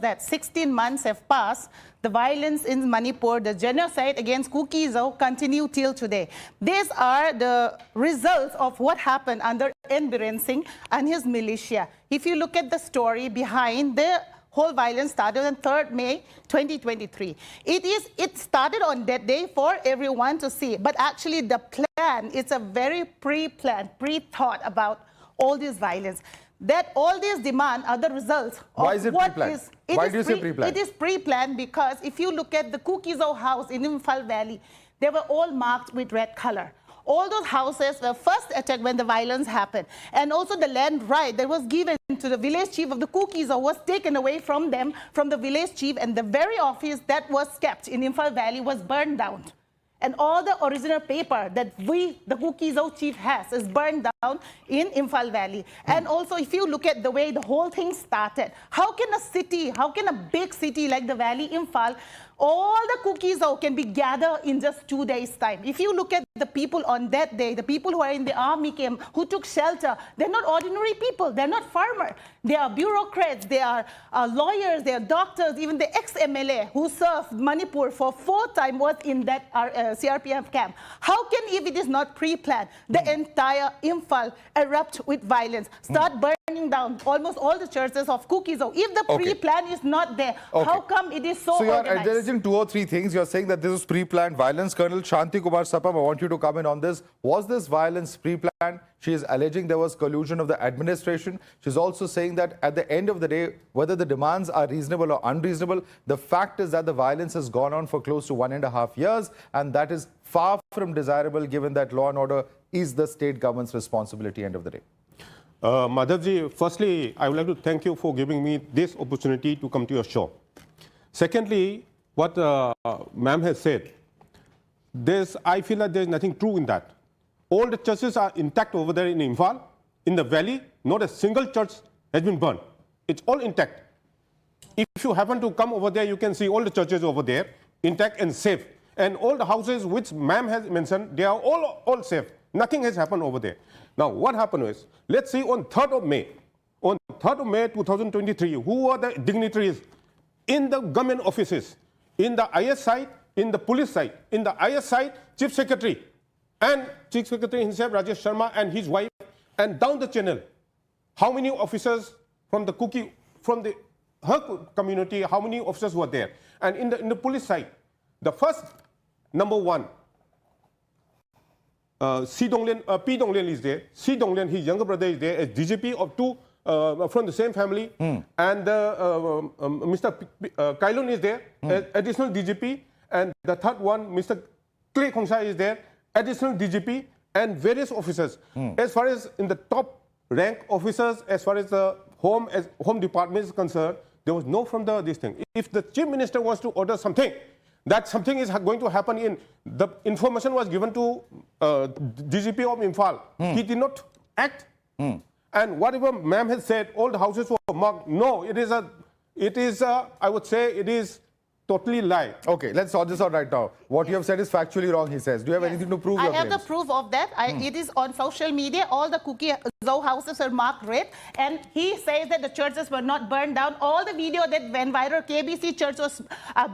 that 16 months have passed, the violence in Manipur, the genocide against Kuki-Zo continue till today. These are the results of what happened under N. Biren Singh and his militia. If you look at the story behind the whole violence started on 3rd May 2023. It started on that day for everyone to see, but actually the plan is a very pre-planned, pre-thought about all this violence. That all these demands are the results of Why is it pre-planned? Why do you say pre-planned? It is pre-planned because if you look at the Kuki-Zo house in Imphal Valley, they were all marked with red color. All those houses were first attacked when the violence happened. And also the land right that was given to the village chief of the Kuki-Zo was taken away from them, from the village chief, and the very office that was kept in Imphal Valley was burned down. And all the original paper that the Kuki-Zo chief has is burned down in Imphal Valley. And also, if you look at the way the whole thing started, how can a big city like the Valley Imphal, all the Kuki-Zo can be gathered in just 2 days' time? If you look at the people on that day, the people who are in the army camp, who took shelter, they're not ordinary people, they're not farmers. They are bureaucrats, they are lawyers, they are doctors, even the ex-MLA who served Manipur for 4 times was in that CRPF camp. How can, if it is not pre-planned, the entire Imphal erupt with violence, start burning down almost all the churches of Kuki-Zo? If the pre-plan is not there, how come it is so organized? So you're alleging 2 or 3 things. You're saying that this is pre-planned violence. Colonel Shanti Kumar Sapam, I want you to come in on this. Was this violence pre-planned? She is alleging there was collusion of the administration. She's also saying that at the end of the day, whether the demands are reasonable or unreasonable, the fact is that the violence has gone on for close to 1.5 years, and that is far from desirable given that law and order is the state government's responsibility end of the day. Madhavji, firstly, I would like to thank you for giving me this opportunity to come to your show. Secondly, what ma'am has said, I feel that there is nothing true in that. All the churches are intact over there in Imphal. In the valley, not a single church has been burned. It's all intact. If you happen to come over there, you can see all the churches over there, intact and safe. And all the houses which ma'am has mentioned, they are all safe. Nothing has happened over there. Now, what happened is, let's see on 3rd of May. On 3rd of May 2023, who are the dignitaries in the government offices, in the IS side, in the police side? In the IS side, Chief Secretary, and Chief Secretary himself, Rajesh Sharma, and his wife, and down the channel, how many officers from the her community, how many officers were there? And in the police side, the first, number 1, P. Donglian is there. C. Donglian, his younger brother, is there as DGP of 2 from the same family. And Mr. Kailun is there as additional DGP. And the third one, Mr. Clay Khongsha is there, additional DGP, and various officers. As far as in the top rank officers, as far as the home department is concerned, there was no from this thing. If the chief minister wants to order something, that something is going to happen in, the information was given to DGP of Imphal. He did not act. And whatever ma'am has said, all the houses were marked. No, it is I would say it is totally lie. Okay, let's sort this out right now. What you have said is factually wrong, he says. Do you have anything to prove your I have claims? the proof of that. It is on social media. All the Kuki-Zo houses are marked red. And he says that the churches were not burned down. All the video that went viral, KBC church was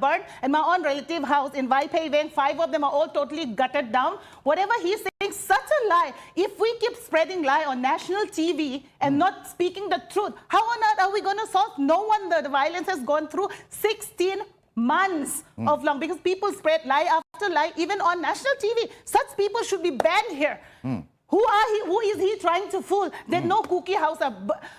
burned. And my own relative house in Waipei Weng, 5 of them are all totally gutted down. Whatever he's saying, such a lie. If we keep spreading lie on national TV and not speaking the truth, how on earth are we going to solve? No wonder the violence has gone through 16 months of long, because people spread lie after lie, even on national TV. Such people should be banned here. Who is he trying to fool? That no Kuki house are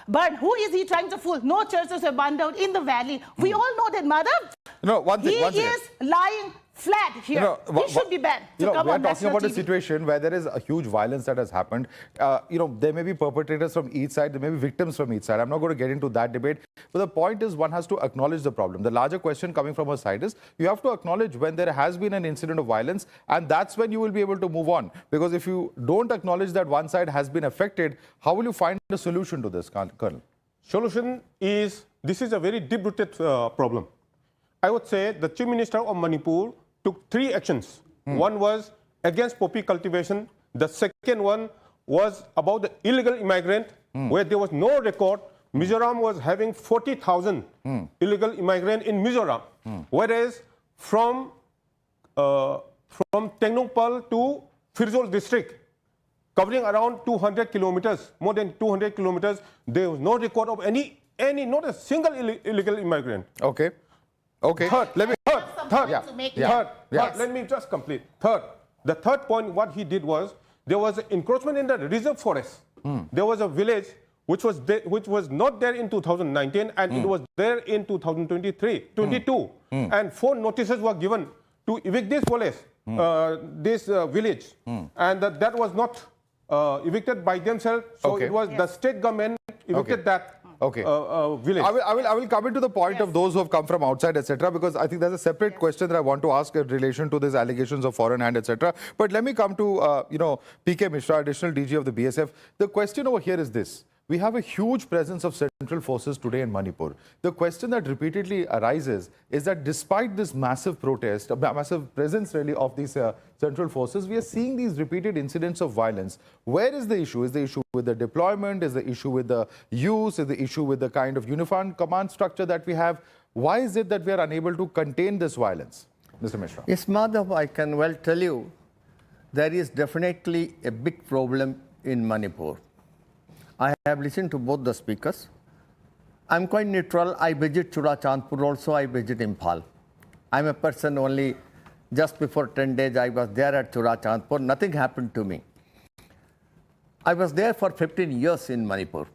burned. Who is he trying to fool? No churches are burned down in the valley. We all know that, Madhav. No, one thing. He is lying flat here. He should be banned to come on national TV. We're talking about a situation where there is a huge violence that has happened. There may be perpetrators from each side, there may be victims from each side. I'm not going to get into that debate. But the point is, one has to acknowledge the problem. The larger question coming from her side is, you have to acknowledge when there has been an incident of violence, and that's when you will be able to move on. Because if you don't acknowledge that one side has been affected, how will you find a solution to this, Colonel? Solution is, this is a very deep-rooted problem. I would say the Chief Minister of Manipur took 3 actions. One was against poppy cultivation. The second one was about the illegal immigrant, where there was no record Mizoram was having 40,000 illegal immigrants in Mizoram, whereas from Tengnoupal to Firzol district, covering around 200 kilometers, more than 200 kilometers, there was no record of any not a single illegal immigrant. Okay. Okay. Third, Let me. Third, Yeah. to make Third, Yes. let me just complete. Third, the third point, what he did was, there was an encroachment in the reserve forest. There was a village which was not there in 2019, and it was there in 2022. And 4 notices were given to evict this village, and that was not evicted by themselves. So Okay. it was the state government evicted that Okay. village. I will come into the point of those who have come from outside, etc., because I think there's a separate question that I want to ask in relation to these allegations of foreign hand, etc. But let me come to PK Mishra, additional DG of the BSF. The question over here is this. We have a huge presence of central forces today in Manipur. The question that repeatedly arises is that despite this massive protest, a massive presence really of these central forces, we are seeing these repeated incidents of violence. Where is the issue? Is the issue with the deployment? Is the issue with the use? Is the issue with the kind of uniform command structure that we have? Why is it that we are unable to contain this violence? Mr. Mishra. Yes, Madhav, I can well tell you there is definitely a big problem in Manipur. I have listened to both the speakers. I'm quite neutral. I visit Churachandpur also, I visit Imphal. I'm a person only, just before 10 days I was there at Churachandpur. Nothing happened to me. I was there for 15 years in Manipur.